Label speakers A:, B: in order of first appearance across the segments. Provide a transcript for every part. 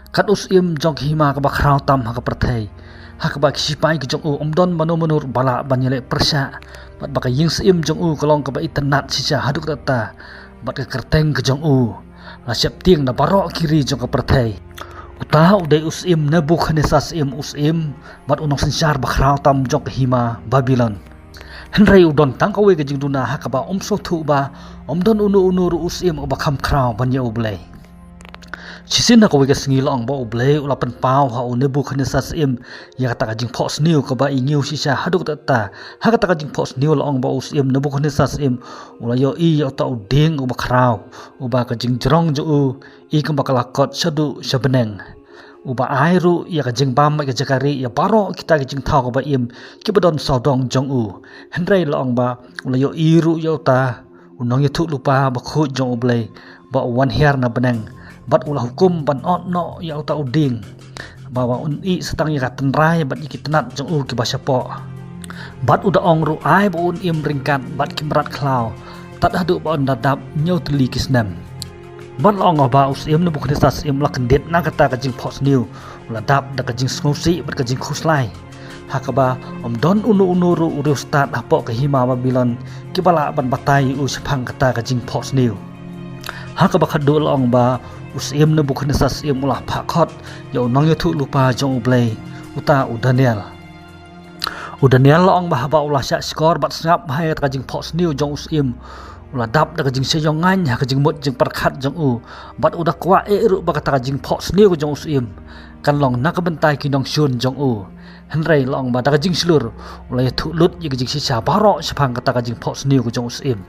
A: kat usim jong hima ka bakrau tam ha ka perthei ha ka ba kisipai ki jong omdon manur bala banyele persya bat ba ka ying sim jong kolong ka ba itanat sisa haduk tata bat ka kerteng ke jong la siap tiang na barok kiri jong ka perthei utah udai usim Nebukadnesar usim bat unong sensar bakrau tam jong hima Babylon Henry udon tangkawe ke jing duna ha ka ba omsothu ba omdon unu usim ba kham krau banya ublei Sisin na kawai ka singilong ba ublay ulapan pao ha o Nebukadnesar ya kata ka jing pos niu ka ba ingiw sisa haduk tata ha kata ka jing pos niu laong ba usim Nebukadnesar ulayo yo ta uding uba krau uba ka jing jerong jo i ka bakalakot sadu sabeneng uba airu ya ka jing bam ka jakari ya baro kita ka jing thau ka ba ki badon sodong jong Henry laong ba ulayo iru yo ta unong yutu lupa ba khu jong ublay ba wan her na beneng bat ulah hukum ban no ya uta uding bawa uni setang ya tenrai bat ikitnat jong ki basapo bat uda ong ru ai bo un im ringkat bat kimrat klau tat hadu ba dadap nyau teli kisnam bat long ba usim Nebukadnesar la kendet na kata ka jing pos new ulah dap da ka jing snosi bat ka jing khuslai hakaba omdon unu ru urustat apo ka hima Babylon kibala ban batai u sepang kata ka jing pos new hakaba khadu long ba usim Nebukadnesar ulah pakot ya unang yutu lupa jong ublay uta Daniel laong bahaba ulah syak skor bat sngap bahaya ka jing pos new jong usim ulah dap da ka jing sejongan ha ka jing mut jing perkhat jong bat udah kwa ru ba kata ka jing pos new jong usim kan long nak bentai kinong syun jong Henry laong ba da ka jing slur ulah yutu lut ya ka jing sisa barok sepang kata ka jing pos new jong usim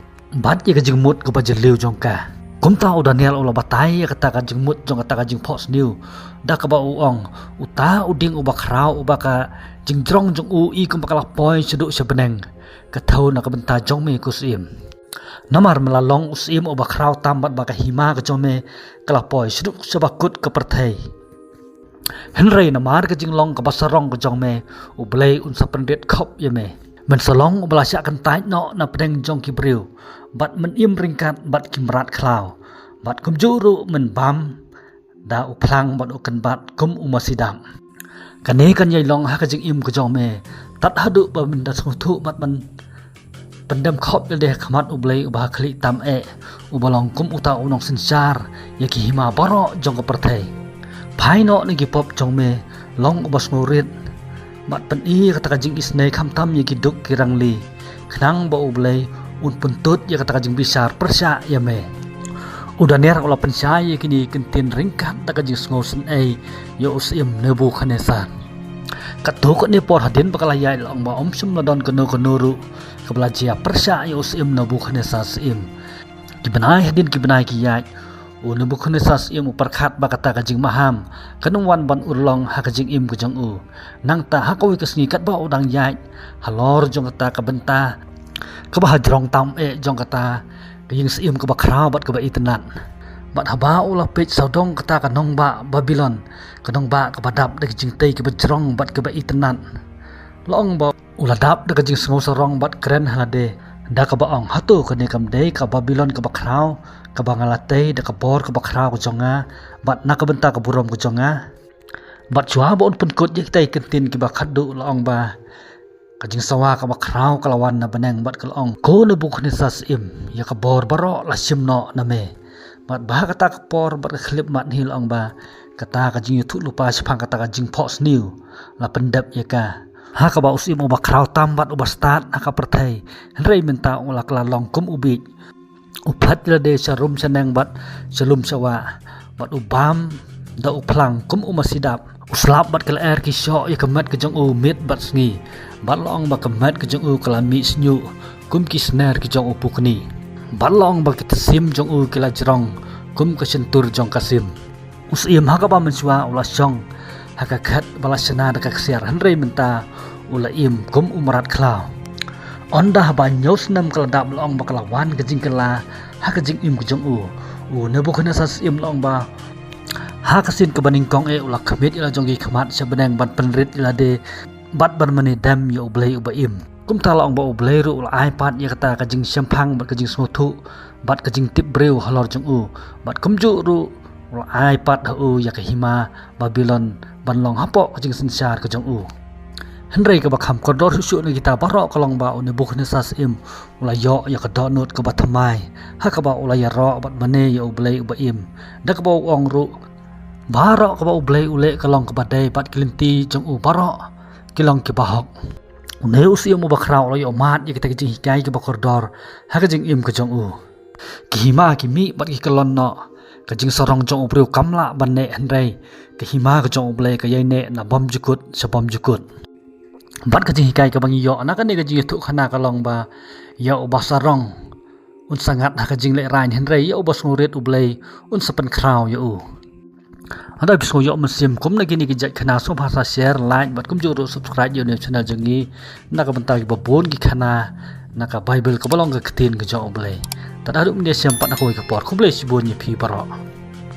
A: bat ya ka jing mut ka ba jeliu jong ka kum tau Daniel ulah batai kata ka jing mut jong kata ka jing pos new da ka ba uong uta uding uba krau uba ka jing drong jong i kum bakala poi seduk sebeneng ka thau na ka benta jong me kusim namar melalong usim uba krau tambat ba ka hima ka jong me kala poi seduk sebakut ka perthei Henry namar ka jing long ka basarong ka jong me ublay unsa pendet khop ye me men salong ubala syak kan tai no na pedeng jong ki briu bat men im ringkat bat kimrat klau bat kum juru men bam da uplang bat ukan bat kum umasidam kane kan yai long ha ka jing im ka jong me tat hadu ba men da thu bat man pendam khop de khamat ublay ubah khli tam ubalong kum uta unong sensar ya ki hima baro jong ka perthei phai no ni ki pop jong me long ubas ngurit bat pen kata ka jing isnei kham tam ya ki duk kirangli khnang ba ublay un puntut ya kata ka jing bisar persya ya me udaner ola pensya ya kini kentin ringkat ta ka jing sngosen ya usim Nebukadnesar katuk ni por hadin bakala ya long ba omsum ladon kenu kabelajia persya ya usim Nebukadnesar kibenai hadin kibenai ki ya Nebukadnesar perkhat ba kata ka jing maham kanung wan ban urlong ha ka jing im ku jong nang ta ha kawi kasni kat ba udang ya halor jong kata ka benta ka ba hadrong tam jong kata ka jing sim ka ba krau bat ka ba itnan bat haba ulah pej saudong kata ka nong ba Babylon ka nong ba ka badap da ka jing tei ka ba jrong bat ka ba itnan long ba ulah dap da ka jing sngo sarong bat kren halade da ka ba ong hatu ka ni kam dei ka Babylon ka ba krau ka ba ngalatei da ka bor ka ba krau ka jonga bat na ka benta ka burom ka jonga bat chua ba un pun kut yek tei kentin ki ba khadu long ba ka jing sawa ka ba krau kalawan na beneng bat kalong ko Nebukadnesar ya ka bor baro la simno na me bat ba kata ka por bat khlip mat hil ong ba kata ka jing yutu lupa sepang kata ka jing pos new la pendap ya ka ha ka ba usim uba krau tambat uba start ha ka perthei Henry minta ulah kelalong kum ubit upat la de sarum seneng bat selum sawa bat ubam da uplang kum umasidap uslap bat kala air ki syo ya kemat ke jong mit bat sngi bat long ba kemat ke jong kalami snyu kum ki sner ki jong pukni bat long ba ki sim jong kila jrong kum ka sentur jong kasim usim ha ka ba menswa ulah jong ha ka khat bala sena da ka ksiar Henry minta ulah im kum umrat klau onda ba nyos nam kala dap long ba kalawan ka jing kala ha ka jing im ku jong Nebukadnesar long ba ha kasin ka baning kong ulah khamit ila jong gi khamat sabeneng ban penrit ila de bat ban mani dam ya ublay uba im kum ta long ba ublay ru ulah iPad ya kata ka jing sampang bat ka jing smothu bat ka jing tip breu halor jong bat kum ju ru ai pat hu ya ka hima Babylon ban long hapok jing sensar ka jong u Henry ka bakham kodor su ni kita barok kalong ba uni Bukhnesas im ula yo ya ka donut ka bathamai ha ka ba ula ya ro bat mane ya ublei ba im da ka ba ong ru barok ka ba ublei ule kalong ka badai bat kilinti jong u barok kilong ki bahok uni usi mu bakrau ula yo mat ya kita jing hikai ka ba kodor ha ka jing im ka jong u ki hima ki mi bat ki kalon no ka jing sorong jong ubriu kamla ban ne Henry ka hima ka jong ublei ka yai ne na bom jukut sabom jukut bat ka jing hikai ka bang yo na ka ne ka jing thu khana ka long ba ya ubasarong un sangat ha ka jing le rain Henry ya ubas ngurit ublei un sapan krau ya u ada biso yo mesim kum na gini ki jai khana so bhasa share like bat kum juru subscribe yo ne channel jangi na ka bantai ba bon ki khana na ka bible ka balong ka ktin ka jong ublei tadaduk dia siam pat na ko ka por kublei sibon ni phi baro